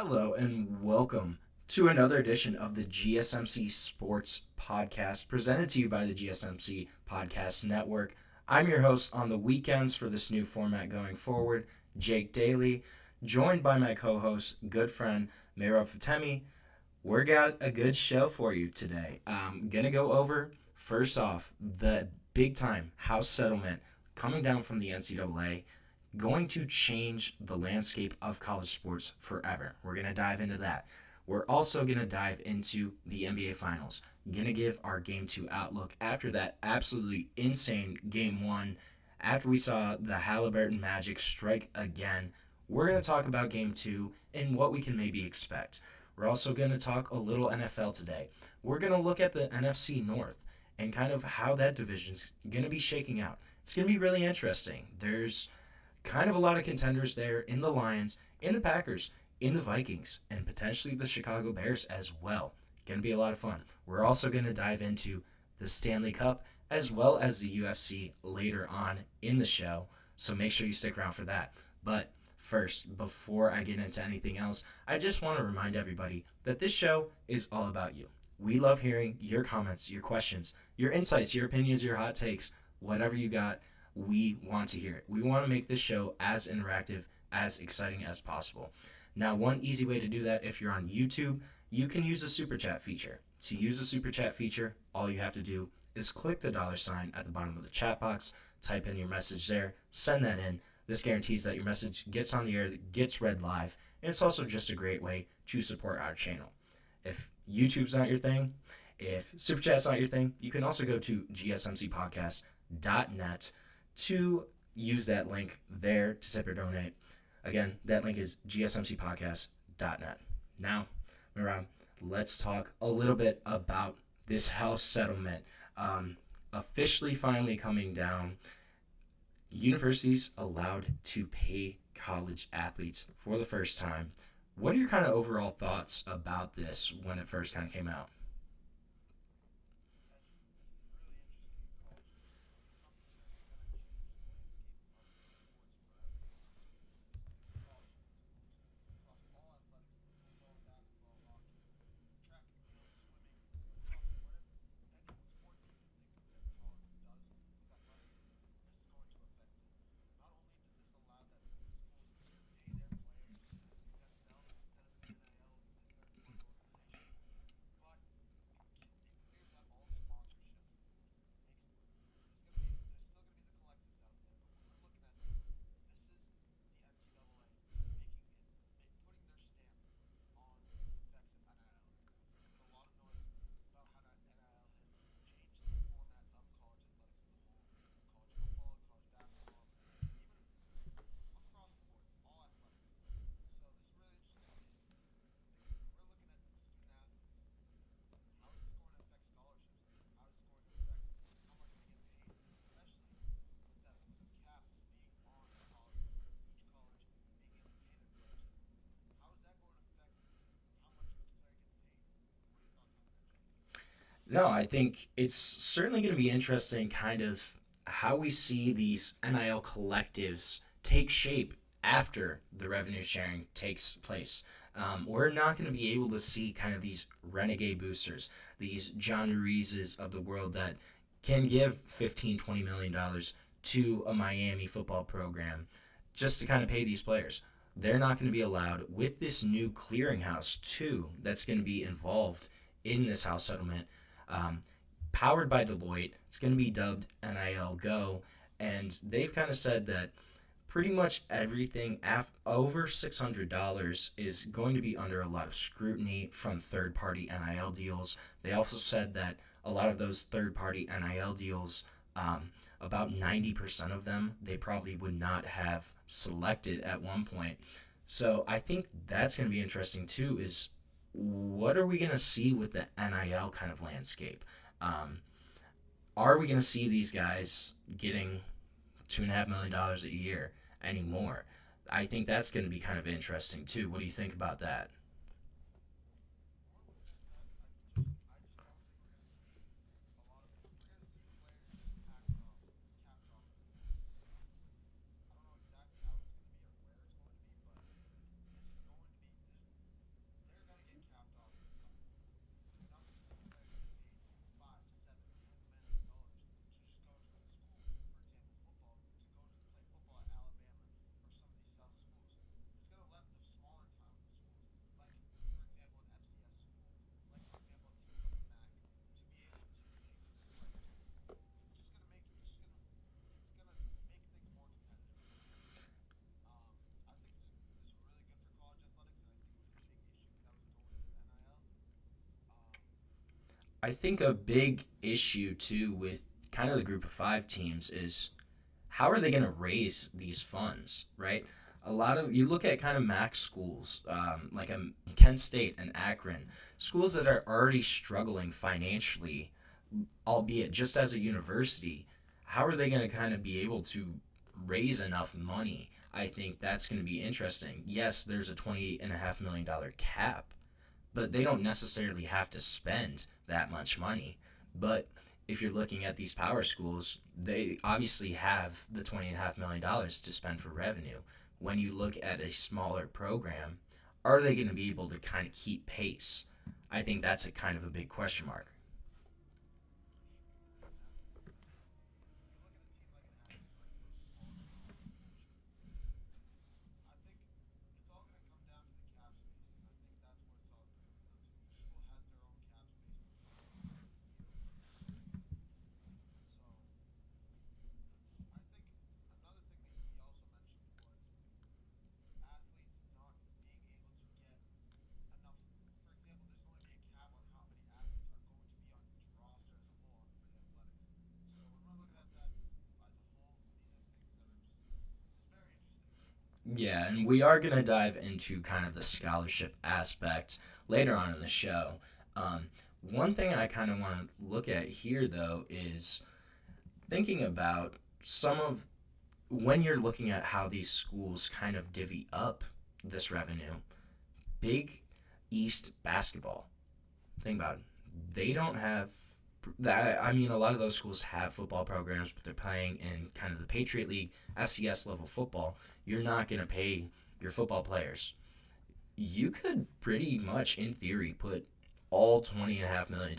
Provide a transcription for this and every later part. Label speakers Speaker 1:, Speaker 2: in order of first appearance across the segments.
Speaker 1: Hello and welcome to another edition of the GSMC Sports Podcast presented to you by the GSMC Podcast Network. I'm your host on the weekends for this new format going forward, Jake Daly, joined by my co-host, good friend, Meira Fatemi. We're got a good show for you today. I'm going to go over, first off, the big time house settlement coming down from the NCAA going to change the landscape of college sports forever. We're going to dive into that. We're also going to dive into the NBA Finals. Going to give our Game 2 outlook after that absolutely insane Game 1. After we saw the Halliburton Magic strike again, we're going to talk about Game 2 and what we can maybe expect. We're also going to talk a little NFL today. We're going to look at the NFC North and kind of how that division's going to be shaking out. It's going to be really interesting. There's kind of a lot of contenders there in the Lions, in the Packers, in the Vikings, and potentially the Chicago Bears as well. Going to be a lot of fun. We're also going to dive into the Stanley Cup as well as the UFC later on in the show, so make sure you stick around for that. But first, before I get into anything else, I just want to remind everybody that this show is all about you. We love hearing your comments, your questions, your insights, your opinions, your hot takes, whatever you got. We want to hear it. We want to make this show as interactive, as exciting as possible. Now, one easy way to do that, if you're on YouTube, you can use the Super Chat feature. To use the Super Chat feature, all you have to do is click the $sign at the bottom of the chat box, type in your message there, send that in. This guarantees that your message gets on the air, gets read live, and it's also just a great way to support our channel. If YouTube's not your thing, if Super Chat's not your thing, you can also go to gsmcpodcast.net to use that link there to tip or donate. Again, that link is gsmcpodcast.net. Now, Miram, let's talk a little bit about this house settlement. Officially finally coming down. Universities allowed to pay college athletes for the first time. What are your kind of overall thoughts about this when it first kind of came out? No, I think it's certainly going to be interesting kind of how we see these NIL collectives take shape after the revenue sharing takes place. We're not going to be able to see kind of these renegade boosters, these John Reeses of the world that can give 15, $20 million to a Miami football program just to kind of pay these players. They're not going to be allowed with this new clearinghouse, too, that's going to be involved in this house settlement, um, powered by Deloitte. It's going to be dubbed NIL Go, and they've kind of said that pretty much everything over $600 is going to be under a lot of scrutiny from third-party NIL deals. They also said that a lot of those third-party NIL deals, about 90% of them, they probably would not have selected at one point. So I think that's going to be interesting too. Is what are we going to see with the NIL kind of landscape? Um, are we going to see these guys getting $2.5 million a year anymore? I think that's going to be kind of interesting too. What do you think about that? I think a big issue too with kind of the group of five teams is how are they going to raise these funds, right? A lot of you look at kind of max schools, like Kent State and Akron, schools that are already struggling financially, albeit just as a university. How are they going to kind of be able to raise enough money? I think that's going to be interesting. Yes, there's a $28.5 million cap, but they don't necessarily have to spend that much money. But if you're looking at these power schools, they obviously have the $20.5 million to spend for revenue. When you look at a smaller program, are they going to be able to kind of keep pace? I think that's a kind of a big question mark. Yeah, and we are going to dive into kind of the scholarship aspect later on in the show. Um, One thing I kind of want to look at here, though, is thinking about some of when you're looking at how these schools kind of divvy up this revenue. Big East basketball. Think about it. They don't have that. I mean, a lot of those schools have football programs, but they're playing in kind of the Patriot League, FCS level football. You're not going to pay your football players. You could pretty much, in theory, put all $20.5 million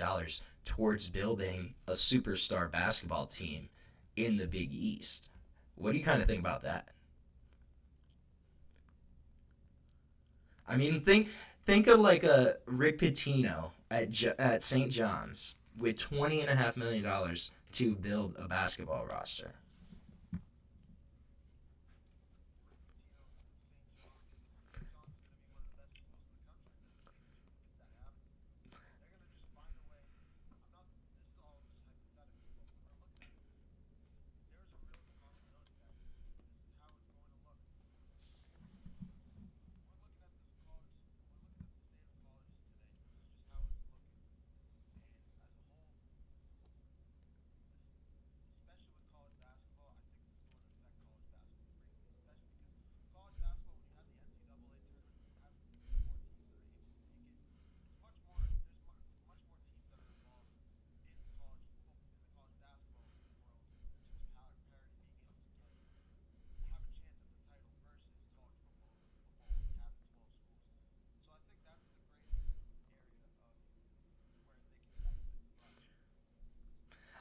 Speaker 1: towards building a superstar basketball team in the Big East. What do you kind of think about that? I mean, think of like a Rick Pitino at St. John's with $20.5 million to build a basketball roster.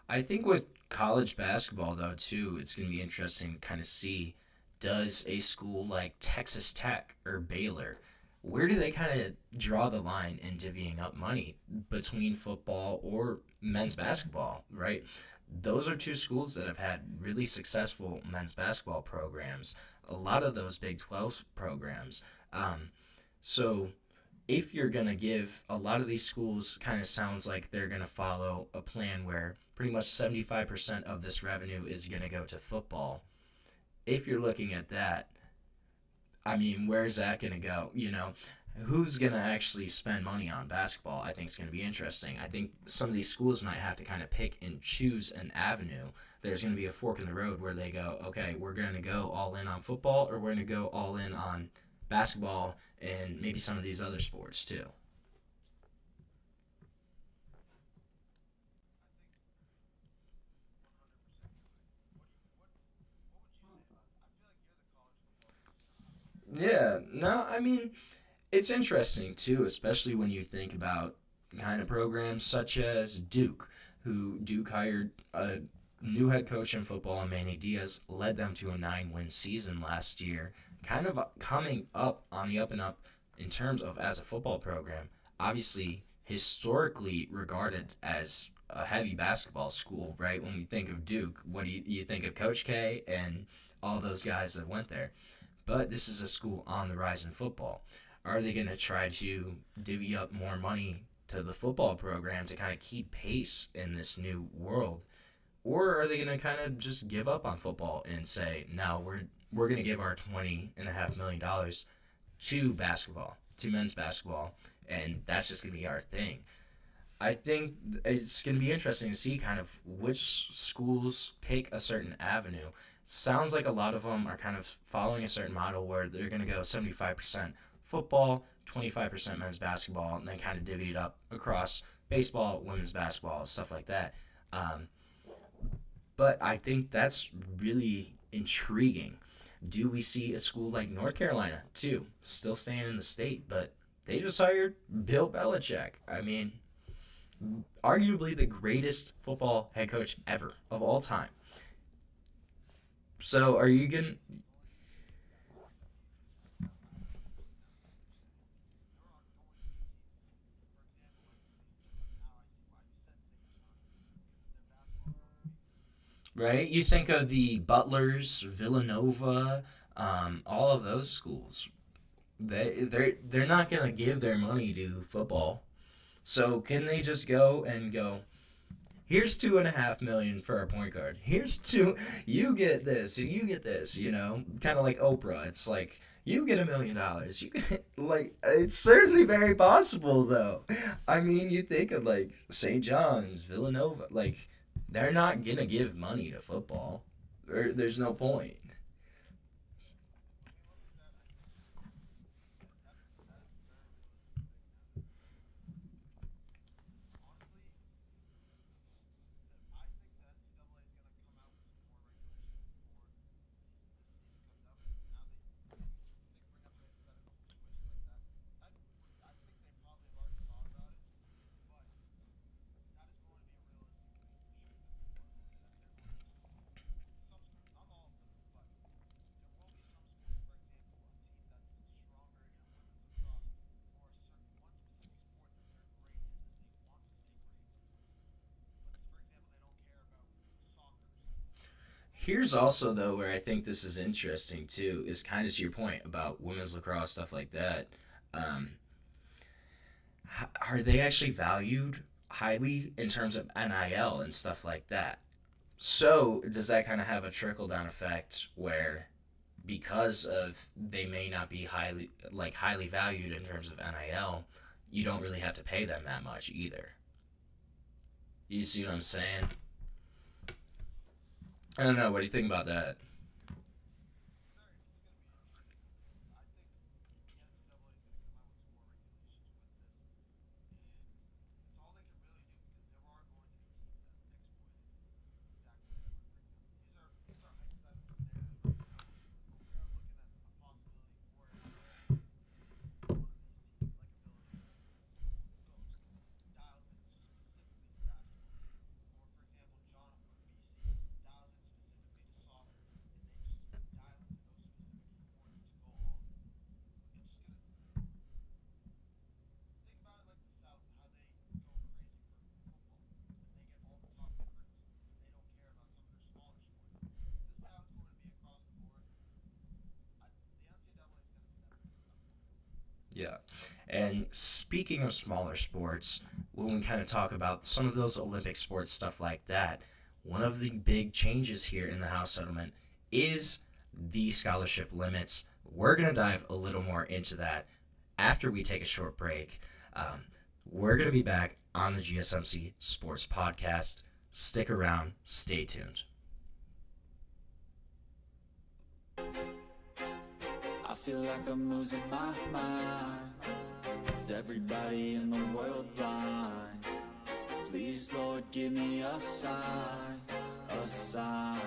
Speaker 1: I think with college basketball though too, it's going to be interesting to kind of see does a school like Texas Tech or Baylor, where do they kind of draw the line in divvying up money between football or men's basketball, right? Those are two schools that have had really successful men's basketball programs. A lot of those Big 12 programs. So if you're going to give a lot of these schools kind of sounds like they're going to follow a plan where pretty much 75% of this revenue is going to go to football. If you're looking at that, I mean, where's that going to go? Who's going to actually spend money on basketball? I think it's going to be interesting. I think some of these schools might have to kind of pick and choose an avenue. There's going to be a fork in the road where they go, okay, we're going to go all in on football or we're going to go all in on basketball and maybe some of these other sports too. Yeah, no, I mean, it's interesting too, especially when you think about kind of programs such as Duke, who Duke hired a new head coach in football, and Manny Diaz led them to a 9-win season last year, kind of coming up on the up and up in terms of as a football program. Obviously, historically regarded as a heavy basketball school, right? When we think of Duke, what do you think of Coach K and all those guys that went there? But this is a school on the rise in football. Are they going to try to divvy up more money to the football program to kind of keep pace in this new world? Or are they going to kind of just give up on football and say, no, we're going to give our $20.5 million to basketball, to men's basketball, and that's just going to be our thing. I think it's going to be interesting to see kind of which schools pick a certain avenue. Sounds like a lot of them are kind of following a certain model where they're going to go 75% football, 25% men's basketball, and then kind of divvy it up across baseball, women's basketball, stuff like that. Um, but I think that's really intriguing. Do we see a school like North Carolina, too, still staying in the state, but they just hired Bill Belichick? I mean, arguably the greatest football head coach ever of all time. So are you going to. Right? You think of the Butlers, Villanova, all of those schools. They're not gonna give their money to football. So can they just go and go? Here's 2.5 million for our point guard. Here's two. You get this. You get this. Kind of like Oprah. It's like you get $1 million. You get like it's certainly very possible though. I mean, you think of like St. John's, Villanova. Like they're not gonna give money to football. There's no point. Here's also though where I think this is interesting too is kind of to your point about women's lacrosse stuff like that. Um, are they actually valued highly in terms of NIL and stuff like that? So does that kind of have a trickle down effect where because of they may not be highly valued in terms of NIL, you don't really have to pay them that much either. You see what I'm saying? I don't know. What do you think about that? Yeah. And speaking of smaller sports, when we kind of talk about some of those Olympic sports, stuff like that, one of the big changes here in the House settlement is the scholarship limits. We're going to dive a little more into that after we take a short break. Um, we're going to be back on the GSMC Sports Podcast. Stick around, stay tuned.
Speaker 2: I feel like I'm losing my mind. Is everybody in the world blind? Please, Lord, give me a sign, a sign.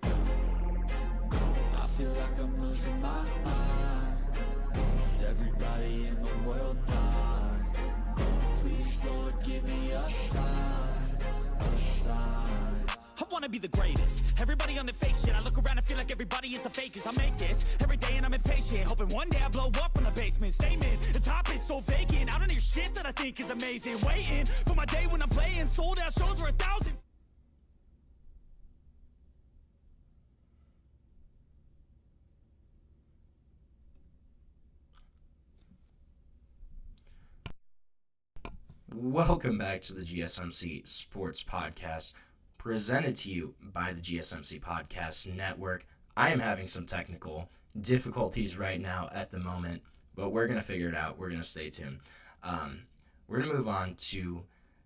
Speaker 2: I feel like I'm losing my mind. Is everybody in the world blind? Please, Lord, give me a sign, a sign. I wanna be the greatest. Everybody on the fake shit. I look around and feel like everybody is the fakest. I make this every day and I'm impatient, hoping one day I blow up from the basement. Statement, the top is so vacant. I don't hear shit that I think is amazing. Waiting for my day when I'm playing sold out shows for 1,000.
Speaker 1: Welcome back to the GSMC Sports Podcast, presented to you by the GSMC Podcast Network. I am having some technical difficulties right now at the moment, but we're going to figure it out. We're going to stay tuned. We're going to move on to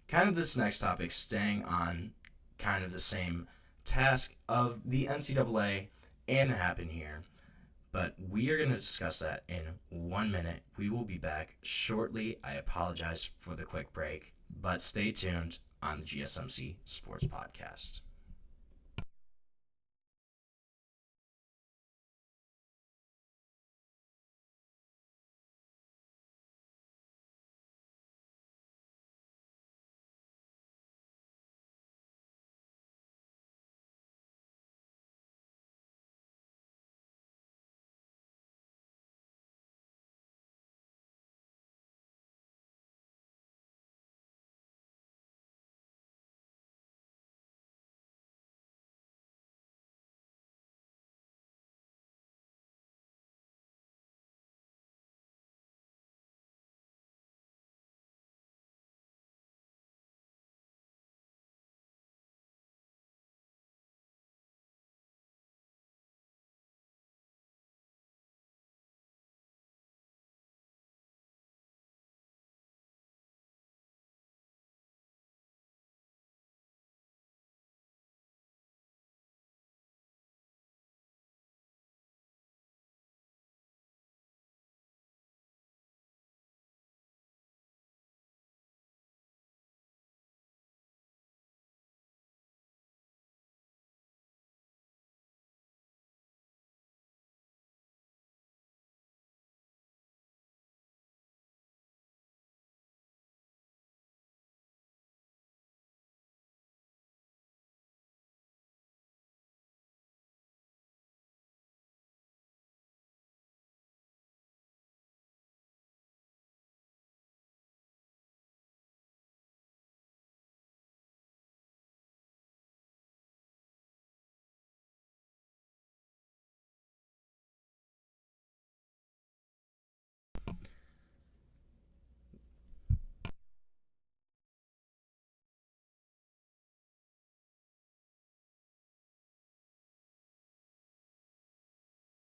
Speaker 1: kind of this next topic, staying on kind of the same task of the NCAA and it happened here. But we are going to discuss that in 1 minute. We will be back shortly. I apologize for the quick break, but stay tuned on the GSMC Sports Podcast.